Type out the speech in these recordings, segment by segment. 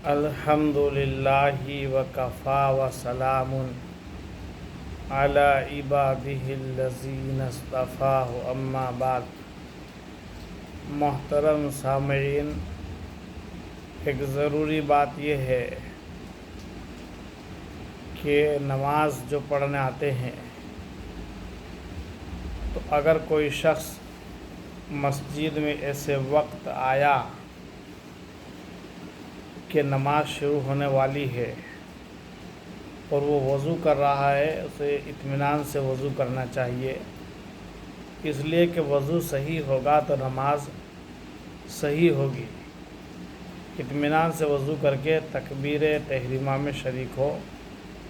الحمد للہ وکفا وسلام علی عبادہ الذین اصطفیٰ اما بعد۔ محترم سامعین، ایک ضروری بات یہ ہے کہ نماز جو پڑھنے آتے ہیں تو اگر کوئی شخص مسجد میں ایسے وقت آیا کہ نماز شروع ہونے والی ہے اور وہ وضو کر رہا ہے، اسے اطمینان سے وضو کرنا چاہیے، اس لیے کہ وضو صحیح ہوگا تو نماز صحیح ہوگی۔ اطمینان سے وضو کر کے تکبیر تحریمہ میں شریک ہو،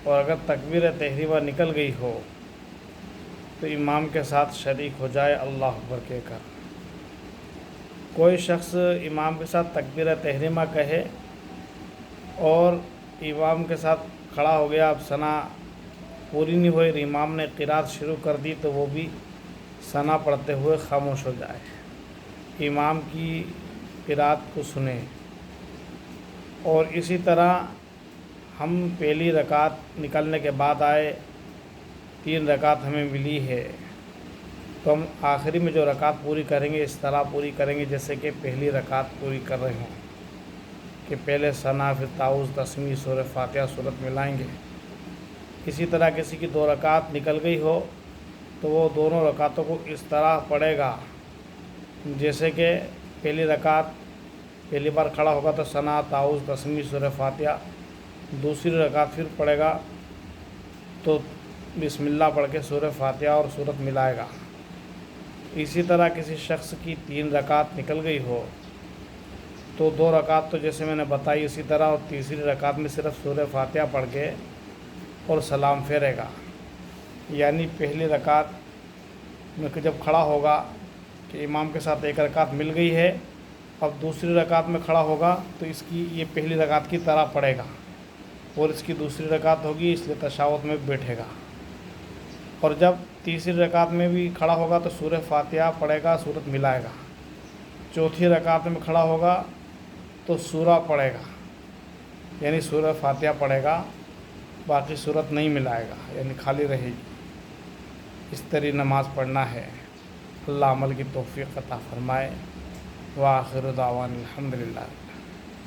اور اگر تکبیر تحریمہ نکل گئی ہو تو امام کے ساتھ شریک ہو جائے اللہ اکبر کہہ کر۔ کوئی شخص امام کے ساتھ تکبیر تحریمہ کہے اور امام کے ساتھ کھڑا ہو گیا، اب ثنا پوری نہیں ہوئی اور امام نے قرات شروع کر دی تو وہ بھی ثنا پڑھتے ہوئے خاموش ہو جائے، امام کی قرات کو سنے۔ اور اسی طرح ہم پہلی رکعت نکلنے کے بعد آئے، 3 رکعت ہمیں ملی ہے، تو ہم آخری میں جو رکعت پوری کریں گے اس طرح پوری کریں گے جیسے کہ پہلی رکعت پوری کر رہے ہوں، کہ پہلے ثنا، پھر تعوذ، تسمیہ، سورہ فاتحہ صورت ملائیں گے۔ اسی طرح کسی کی 2 رکعت نکل گئی ہو تو وہ دونوں رکعتوں کو اس طرح پڑھے گا جیسے کہ پہلی رکعت پہلی بار کھڑا ہوگا تو ثنا، تعوذ، تسمیہ، سورہ فاتحہ، دوسری رکعت پھر پڑھے گا تو بسم اللہ پڑھ کے سورہ فاتحہ اور صورت ملائے گا۔ اسی طرح کسی شخص کی 3 رکعت نکل گئی ہو تو 2 رکعت تو جیسے میں نے بتائی اسی طرح، اور تیسری رکعت میں صرف سورہ فاتحہ پڑھ کے اور سلام پھیرے گا۔ یعنی پہلی رکعت میں جب کھڑا ہوگا کہ امام کے ساتھ 1 رکعت مل گئی ہے، اب دوسری رکعت میں کھڑا ہوگا تو اس کی یہ پہلی رکعت کی طرح پڑھے گا، اور اس کی دوسری رکعت ہوگی اس لیے تشہد میں بیٹھے گا۔ اور جب تیسری رکعت میں بھی کھڑا ہوگا تو سورہ فاتحہ پڑھے گا، صورت ملائے گا۔ چوتھی رکعت میں کھڑا ہوگا تو سورہ پڑھے گا، یعنی سورہ فاتحہ پڑھے گا، باقی صورت نہیں ملائے گا، یعنی خالی رہے گی۔ اس طرح نماز پڑھنا ہے۔ اللہ عمل کی توفیق عطا فرمائے۔ وآخر دعوانا الحمدللہ۔